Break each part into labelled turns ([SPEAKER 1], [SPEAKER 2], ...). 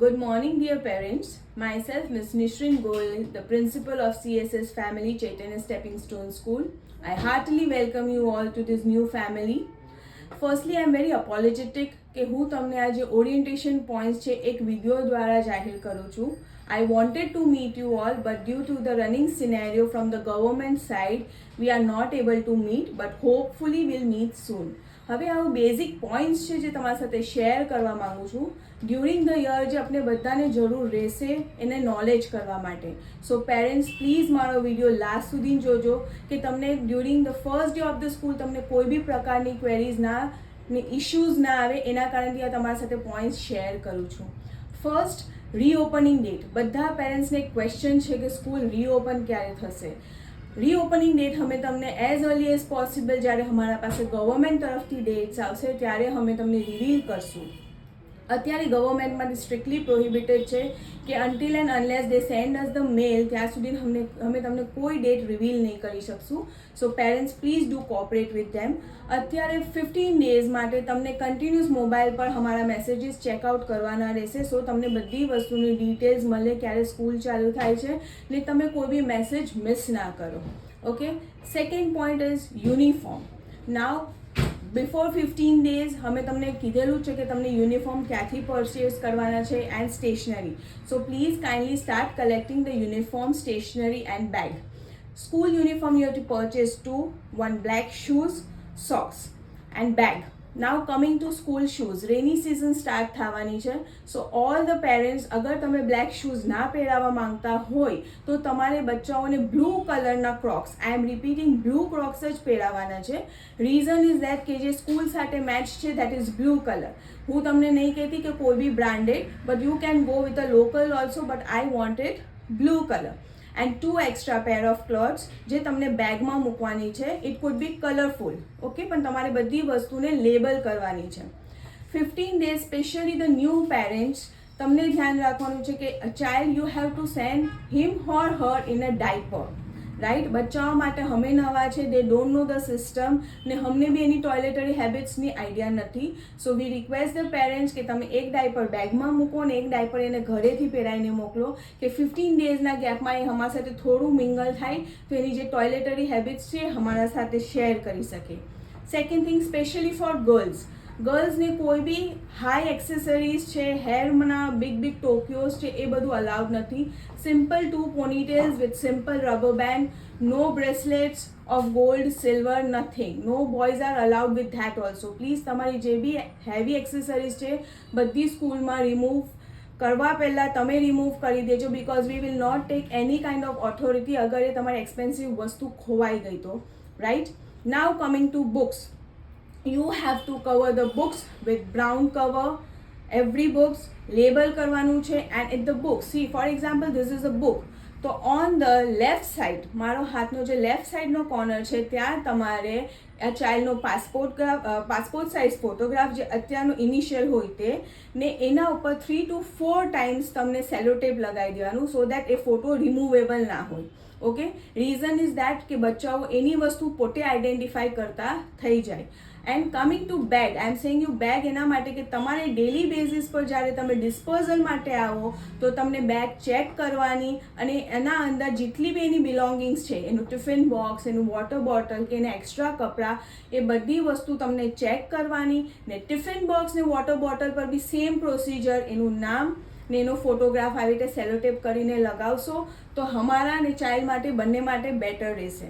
[SPEAKER 1] Good morning, dear parents. Myself, Ms. Nishrin Goel, the principal of CSS Family Chaitanya Stepping Stone School. I heartily welcome you all to this new family. Firstly, I am very apologetic કે હું તમને આ જે orientation points છે એક video દ્વારા જાહેર કરું છું. I wanted to meet you all, but due to the running scenario from the government side, we are not able to meet, but hopefully we'll meet soon. હવે આવું બેઝિક પોઈન્ટ્સ છે જે તમારા સાથે શેર કરવા માંગુ છું ડ્યુરિંગ ધ યર જે આપણે બધાને જરૂર રહેશે એને નોલેજ કરવા માટે. સો પેરેન્ટ્સ પ્લીઝ મારો વિડીયો લાસ્ટ સુધી જોજો કે તમને during the first day of the school તમને કોઈ બી પ્રકારની ક્વેરીઝ ના ને ઇશ્યુઝ ના આવે એના કારણથી આ તમારા સાથે પોઈન્ટ્સ શેર કરું છું. First, reopening date. બધા પેરેન્ટ્સને એક ક્વેશ્ચન છે કે સ્કૂલ રીઓપન ક્યારે થશે. રીઓપનિંગ ડેટ અમે તમને એઝ અર્લી એઝ પોસિબલ જ્યારે અમારા પાસે ગવર્મેન્ટ તરફથી ડેટ્સ આવશે ત્યારે અમે તમને રિવીલ કરશું. અત્યારે ગવર્મેન્ટમાંથી સ્ટ્રિક્ટલી પ્રોહિબિટેડ છે કે until and unless they send us the mail ત્યાં સુધી અમે તમને કોઈ ડેટ રિવીલ નહીં કરી શકશું. So parents please do cooperate with them. અત્યારે 15 ડેઝ માટે તમને કન્ટિન્યુઅસ મોબાઈલ પર અમારા મેસેજીસ ચેકઆઉટ કરવાના રહેશે. સો તમને બધી વસ્તુની ડિટેલ્સ મળે ક્યારે સ્કૂલ ચાલુ થાય છે ને તમે કોઈ બી મેસેજ મિસ ના કરો. Okay. Second point is uniform. Now before 15 days અમે તમને કીધેલું છે કે તમને યુનિફોર્મ ક્યાંથી પરચેસ કરવાના છે and stationery. So please kindly start collecting the uniform, stationery and bag. School uniform you have to purchase 2, 1 black shoes, socks and bag. Now coming to school shoes, rainy season start થવાની છે. સો all the parents અગર તમે black shoes ના પહેરાવવા માંગતા હોય તો તમારે બચ્ચાઓને blue કલરના ક્રોક્સ, આઈ એમ રિપીટિંગ બ્લુ ક્રોક્સ જ પહેરાવવાના છે. રીઝન ઇઝ દેટ કે જે સ્કૂલ સાથે મેચ છે દેટ ઇઝ બ્લુ કલર. હું તમને નહીં કહેતી કે કોઈ બી branded, but you can go with a local also, but I wanted blue colour. And 2 extra pair of clothes જે તમને બેગમાં મૂકવાની છે. It could be colourful, okay, પણ તમારે બધી વસ્તુને લેબલ કરવાની છે. 15 days specially the new parents તમને ધ્યાન રાખવાનું છે કે a child you have to send him or her in a diaper. Right. બચ્ચાઓ માટે અમે નવા છે, દે ડોન્ટ નો ધ સિસ્ટમ ને અમને બી એની ટોયલેટરી હેબિટ્સની આઈડિયા નથી. સો વી રિક્વેસ્ટ ધ પેરેન્ટ્સ કે તમે એક ડાયપર બેગમાં મૂકો ને એક ડાયપર એને ઘરેથી પહેરાવીને મોકલો કે 15 ડેઝના ગેપમાં એ અમારા સાથે થોડું મિંગલ થાય તો એની જે ટોયલેટરી હેબિટ્સ છે અમારા સાથે શેર કરી શકે. સેકન્ડ થિંગ, સ્પેશિયલી ફોર ગર્લ્સને કોઈ બી હાઈ એક્સેસરીઝ છે, હેરના બિગ ટોક્યોઝ છે એ બધું અલાઉડ નથી. Simple 2 ponytails with simple rubber band, no bracelets of gold, silver, nothing. No boys are allowed with that also. Please તમારી જે બી હેવી એક્સેસરીઝ છે બધી સ્કૂલમાં રિમૂવ કરવા પહેલાં તમે રિમૂવ કરી દેજો, because we will not take any kind of authority અગર એ તમારી એક્સપેન્સિવ વસ્તુ ખોવાઈ ગઈ તો. Right. Now coming to books. You have to cover the books with brown cover. Every books label કરવાનું છે. and in the book, see for example this is a book, તો on the left side મારો હાથનો જે left સાઈડનો corner છે ત્યાં તમારે આ ચાઇલ્ડનો પાસપોર્ટ સાઇઝ ફોટોગ્રાફ જે અત્યારનો ઇનિશિયલ હોય તે ને એના ઉપર 3 to 4 ટાઈમ્સ તમને સેલોટેપ લગાવી દેવાનું so that A photo removable ના હોય. ઓકે. રીઝન ઇઝ દેટ કે બચ્ચાઓ એની વસ્તુ પોતે આઈડેન્ટિફાઈ કરતા થઈ જાય. And coming to back, I am saying you bag એના માટે કે તમારે ડેલી બેઝિસ પર જ્યારે તમે ડિસ્પોઝલ માટે આવો તો તમને બેગ ચેક કરવાની અને એના અંદર જેટલી બી એની બિલોંગિંગ્સ છે, એનું ટિફિન બોક્સ, એનું વોટર બોટલ કે એના એક્સ્ટ્રા કપડાં, એ બધી વસ્તુ તમને ચેક કરવાની ને ટિફિન બોક્સ ને વોટર બોટલ પર બી સેમ પ્રોસિજર, એનું નામ ને એનો ફોટોગ્રાફ આવી રીતે સેલોટેપ કરીને લગાવશો તો અમારા અને ચાઇલ્ડ માટે બંને માટે બેટર રહેશે.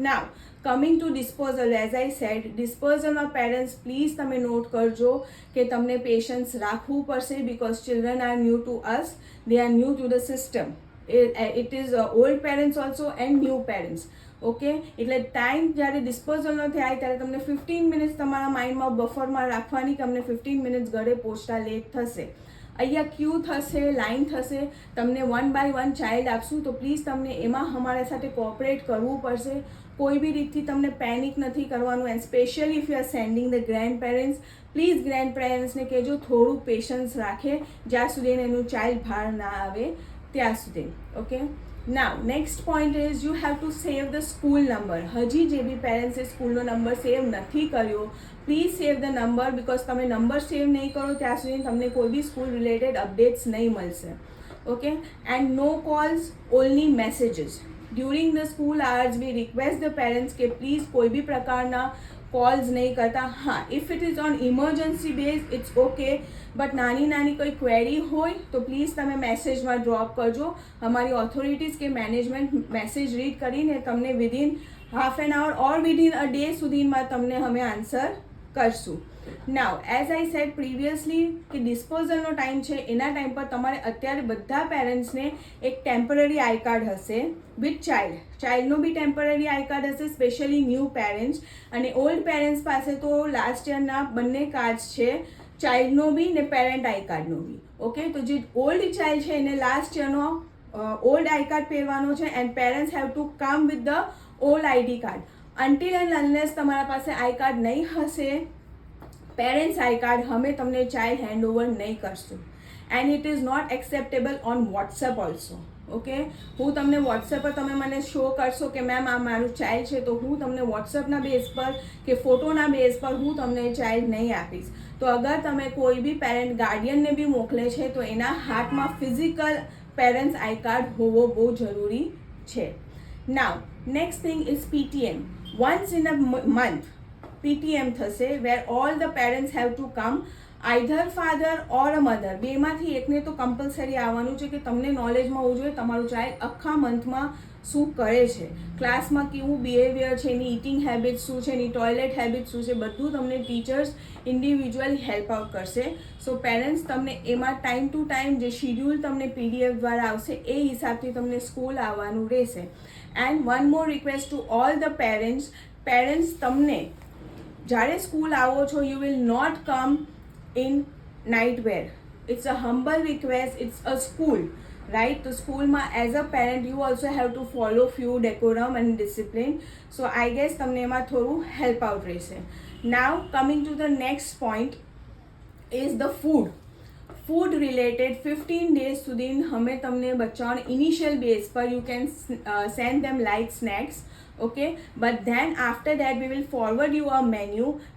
[SPEAKER 1] Now coming to disposal, as I said, ડિસ્પોઝલમાં પેરેન્ટ્સ પ્લીઝ તમે નોટ કરજો કે તમને પેશન્સ રાખવું પડશે because children are new to us, they are new to the system. It is old parents also and new parents. Okay. એટલે time જ્યારે ડિસ્પોઝલનો થાય ત્યારે તમને 15 મિનિટ્સ તમારા માઇન્ડમાં બફરમાં રાખવાની કે અમને 15 મિનિટ્સ ઘરે પહોંચતા લેટ થશે. અહીંયા ક્યુ થશે, લાઈન થશે, તમને 1 by 1 ચાઇલ્ડ આપશું તો પ્લીઝ તમને એમાં અમારા સાથે કોઓપરેટ કરવું પડશે. કોઈ બી રીતથી તમને પેનિક નથી કરવાનું. And specially if you are sending the grand parents, please grand પેરેન્ટ્સને કહેજો થોડું પેશન્સ રાખે જ્યાં સુધી એનું ચાઇલ્ડ બહાર ના આવે ત્યાં સુધી. Okay. Now next point is you have to save the school number. હજી જે બી પેરેન્ટ્સે સ્કૂલનો નંબર સેવ નથી કર્યો, please save the number, because તમે નંબર સેવ નહીં કરો ત્યાં સુધી તમને કોઈ બી સ્કૂલ રિલેટેડ અપડેટ્સ નહીં મળશે. Okay, and no calls, only messages. During the school hours we request the parents કે પ્લીઝ કોઈ બી પ્રકારના કોલ્સ નહીં કરતા. હા, if it is on emergency base it's okay, but નાની નાની કોઈ ક્વેરી હોય તો પ્લીઝ તમે મેસેજમાં ડ્રોપ કરજો. અમારી ઓથોરિટીઝ કે મેનેજમેન્ટ મેસેજ રીડ કરીને તમને within half an આવર or within a day સુધીમાં તમને અમે આન્સર કરશું. નાવ એઝ આઈ સેડ પ્રીવિયસલી કે ડિસ્પોઝલનો ટાઈમ છે, એના ટાઈમ પર તમારે અત્યારે બધા પેરેન્ટ્સને એક ટેમ્પરરી આઈ કાર્ડ હશે વિથ ચાઇલ્ડનો બી ટેમ્પરરી આઈ કાર્ડ હશે, સ્પેશિયલી ન્યૂ પેરેન્ટ્સ. અને ઓલ્ડ પેરેન્ટ્સ પાસે તો લાસ્ટ યરના બંને કાર્ડ્સ છે, ચાઇલ્ડનો બી ને પેરેન્ટ આઈ કાર્ડનો બી. ઓકે, તો જે ઓલ્ડ ચાઇલ્ડ છે એને લાસ્ટ યરનો ઓલ્ડ આઈ કાર્ડ પહેરવાનો છે, and parents have to come with the old ID card. Until and unless તમારા પાસે આઈ કાર્ડ નહીં હશે, પેરેન્ટ્સ આઈ કાર્ડ અમે તમને ચાઇલ્ડ હેન્ડ ઓવર નહીં કરશું. And it is not acceptable on WhatsApp also. Okay, હું તમને વોટ્સએપ પર તમે મને શો કરશો કે મેમ આ મારું ચાઇલ્ડ છે, તો હું તમને વોટ્સએપના બેઝ પર કે ફોટોના બેઝ પર હું તમને ચાઇલ્ડ નહીં આપીશ. તો અગર તમે કોઈ બી પેરેન્ટ ગાર્ડિયનને બી મોકલે છે તો એના હાથમાં ફિઝિકલ પેરેન્ટ્સ આઈ કાર્ડ હોવો બહુ જરૂરી છે. Now next thing is PTM. Once in a month PTM થશે, where all the parents have to come, either father or a mother, બેમાંથી એકને તો કમ્પલસરી આવવાનું છે કે તમને નોલેજમાં હોવું જોઈએ તમારું ચાઇલ્ડ આખા મંથમાં શું કરે છે, ક્લાસમાં કેવું બિહેવિયર છે, એની ઇટિંગ હેબિટ શું છે, એની ટોયલેટ હેબિટ શું છે, બધું તમને ટીચર્સ ઇન્ડિવિજ્યુઅલી હેલ્પ આઉટ કરશે. સો પેરેન્ટ્સ તમને એમાં ટાઈમ ટુ ટાઈમ જે શિડ્યુલ તમને PDF દ્વારા આવશે એ હિસાબથી તમને સ્કૂલ આવવાનું રહેશે. And one more request to all the parents તમને જ્યારે સ્કૂલ આવો છો you will not come in night wear. It's a humble request, it's a school, right? તો સ્કૂલમાં as a parent you also have to follow few decorum and discipline. So I guess તમને એમાં થોડું help out રહેશે. Now coming to the next point is the food related 15 days સુધી અમે તમને બચ્ચાઓને ઇનિશિયલ બેઝ પર you can send them light snacks. Okay, but then after that we will forward you a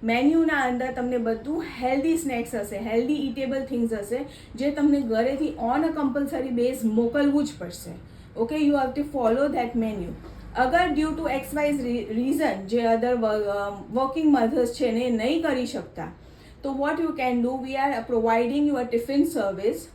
[SPEAKER 1] મેન્યુના અંદર તમને બધું હેલ્ધી સ્નેક્સ હશે, હેલ્ધી ઇટેબલ થિંગ્સ હશે, જે તમને ઘરેથી ઓન અ કમ્પલસરી બેઝ મોકલવું જ પડશે. Okay, you have to follow that menu. અગર ડ્યુ ટુ XY રીઝન જે અધર વર્કિંગ મધર્સ છે ને નહીં કરી શકતા, તો what you can do, we are providing you a tiffin service.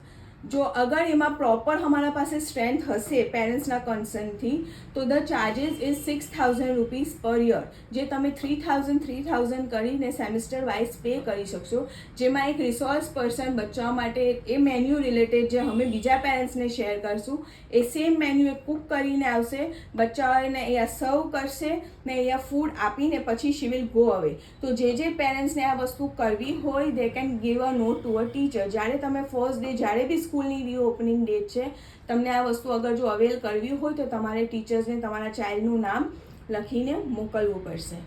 [SPEAKER 1] જો અગર એમાં પ્રોપર અમારા પાસે સ્ટ્રેન્થ હશે પેરેન્ટ્સના કન્સર્નથી, તો ધ ચાર્જિસ ઇઝ 6,000 રૂપીઝ પર યર, જે તમે 3,000 કરીને સેમિસ્ટર વાઇઝ પે કરી શકશો. જેમાં એક રિસોર્સ પર્સન બચ્ચાઓ માટે એ મેન્યુ રિલેટેડ જે અમે બીજા પેરેન્ટ્સને શેર કરશું, એ સેમ મેન્યુ એ કુક કરીને આવશે, બચ્ચાઓને અહીંયા સર્વ કરશે ને અહીંયા ફૂડ આપીને પછી શી વિલ ગો અવે. તો જે પેરેન્ટ્સને આ વસ્તુ કરવી હોય they can give a note to a teacher. જ્યારે તમે ફર્સ્ટ ડે જ્યારે બી સ્કૂલની રીઓપનિંગ ડેટ છે, તમને આ વસ્તુ અગર જો અવેલ કરવી હોય તો તમારે ટીચર્સને તમારા ચાઇલ્ડનું નામ લખીને મોકલવું પડશે.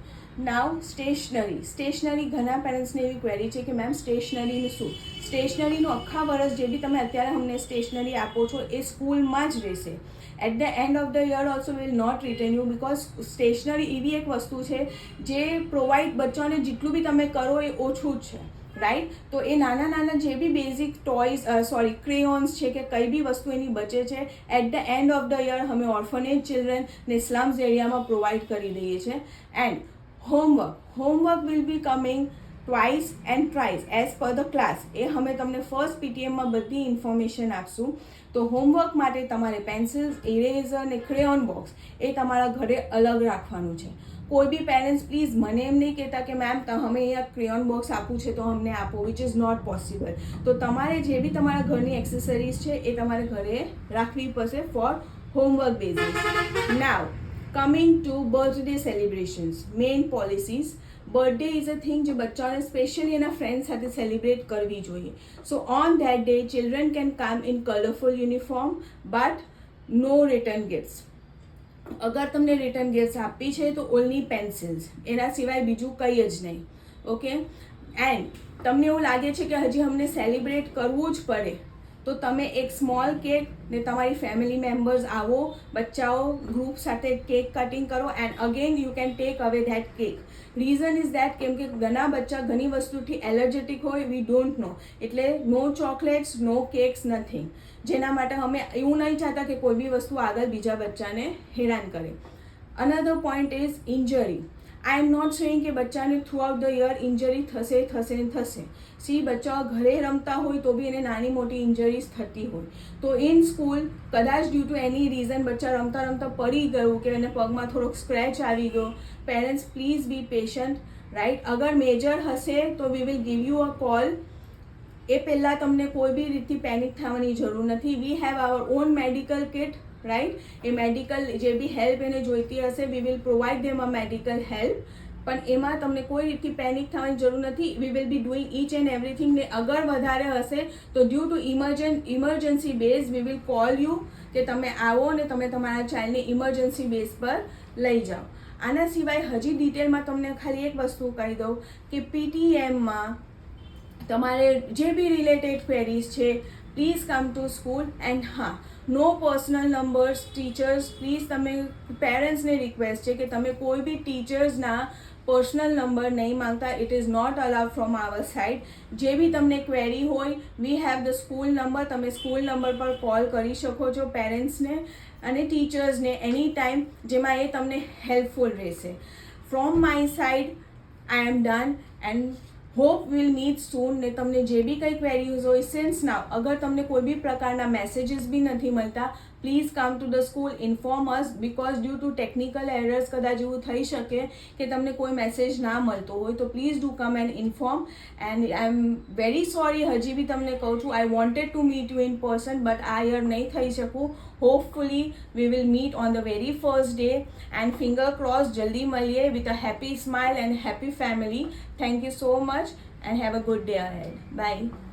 [SPEAKER 1] નાવ સ્ટેશનરી ઘણા પેરેન્ટ્સને એવી ક્વેરી છે કે મેમ સ્ટેશનરીનું શું? સ્ટેશનરીનું આખા વર્ષ જે બી તમે અત્યારે અમને સ્ટેશનરી આપો છો એ સ્કૂલમાં જ રહેશે. At the end of the year also will not return you, because stationery એવી એક વસ્તુ છે જે પ્રોવાઈડ બચ્ચાઓને જેટલું બી તમે કરો એ ઓછું જ છે, રાઈટ? તો એ નાના જે બી બેઝિક ટોયઝ ક્રેયોન્સ છે કે કઈ બી વસ્તુ એની બચે છે, at the end of the year અમે ઓર્ફનેજ ચિલ્ડ્રન ને સ્લમ્સ એરિયામાં પ્રોવાઈડ કરી દઈએ છીએ. And homework will be coming twice and thrice as per the class. એ અમે તમને ફર્સ્ટ PTMમાં બધી ઇન્ફોર્મેશન આપશું. તો હોમવર્ક માટે તમારે પેન્સિલ્સ, ઇરેઝર ને ક્રેયોન બોક્સ એ તમારા ઘરે અલગ રાખવાનું છે. કોઈ બી પેરેન્ટ્સ પ્લીઝ મને એમ નહીં કહેતા કે મેમ અમે અહીંયા ક્રેયોન બોક્સ આપવું છે તો અમને આપો, વિચ ઇઝ નોટ પોસિબલ. તો તમારે જે બી તમારા ઘરની એક્સેસરીઝ છે એ તમારે ઘરે રાખવી પડશે for homework basis. Now coming to birthday celebrations, main policies. Birthday is a thing જે બચ્ચાઓને સ્પેશિયલી એના ફ્રેન્ડ સાથે સેલિબ્રેટ કરવી જોઈએ. So on that day children can come in colourful uniform but no return gifts. અગર તમને return gifts આપી છે તો ઓનલી પેન્સિલ્સ, એના સિવાય બીજું કંઈ જ નહીં. ઓકે, એન્ડ તમને એવું લાગે છે કે હજી અમને સેલિબ્રેટ કરવું જ પડે, તો તમે એક સ્મોલ કેક ને તમારી ફેમિલી મેમ્બર્સ આવો, બચ્ચાઓ ગ્રુપ સાથે કેક કટિંગ કરો and again you can take અવે that cake. Reason is that કેમ કે ઘણા બચ્ચા ઘણી વસ્તુથી એલર્જેટિક હોય, વી ડોન્ટ નો, એટલે નો ચોકલેટ્સ, નો કેક્સ, નથિંગ. જેના માટે અમે એવું નહીં ચાહતા કે કોઈ બી વસ્તુ આગળ બીજા બચ્ચાને હેરાન કરે. Another point is injury. I am not saying કે બચ્ચાને throughout the year injury થશે. સી બચ્ચાઓ ઘરે રમતા હોય તો બી એને નાની મોટી ઇન્જરીઝ થતી હોય. તો ઇન સ્કૂલ કદાચ ડ્યુ ટુ એની રીઝન બચ્ચા રમતા રમતા પડી ગયું કે એને પગમાં થોડોક સ્ક્રેચ આવી ગયો, parents please be patient, right. અગર મેજર હશે તો we will give you a call. એ પહેલાં તમને કોઈ બી રીતથી પેનિક થવાની જરૂર નથી. We have our own medical kit, right. એ મેડિકલ જે બી હેલ્પ એને જોઈતી હશે we will provide them a medical help. પણ એમાં તમને કોઈ રીતથી પેનિક થવાની જરૂર નથી. We will be doing each and everything. ને અગર વધારે હશે તો due to emergency base we will call you કે તમે આવો ને તમે તમારા ચાઇલ્ડને ઇમરજન્સી બેઝ પર લઈ જાઓ. આના સિવાય હજી ડિટેલમાં તમને ખાલી એક વસ્તુ કહી દઉં કે પીટીએમમાં તમારે જે બી રિલેટેડ ક્વેરીઝ છે please come to school. And હા, no personal numbers. Teachers please, તમે પેરેન્ટ્સને રિક્વેસ્ટ છે કે તમે કોઈ બી ટીચર્સના પર્સનલ નંબર નહીં માંગતા. It is not allowed from our side. જે બી તમને ક્વેરી હોય we have the school number. તમે સ્કૂલ નંબર પર કોલ કરી શકો છો પેરેન્ટ્સને અને ટીચર્સને એની ટાઈમ, જેમાં એ તમને હેલ્પફુલ રહેશે. From my side I am done and hope will meet soon. ને તમને જે બી કંઈ ક્વેરીઝ હોય સિન્સ નાવ, અગર તમને કોઈ બી પ્રકારના મેસેજીસ બી નથી મળતા, please come to the school, inform us. Because due to technical errors કદાચ એવું થઈ શકે કે તમને કોઈ મેસેજ ના મળતો હોય. તો please do come and inform. And I am very sorry, હજી બી તમને કહું છું, I wanted to meet you in person but આ યર નહીં થઈ શકું. Hopefully we will meet on the very first day and finger cross જલ્દી મળીએ with a happy smile and happy family. Thank you so much and have a good day ahead. Bye.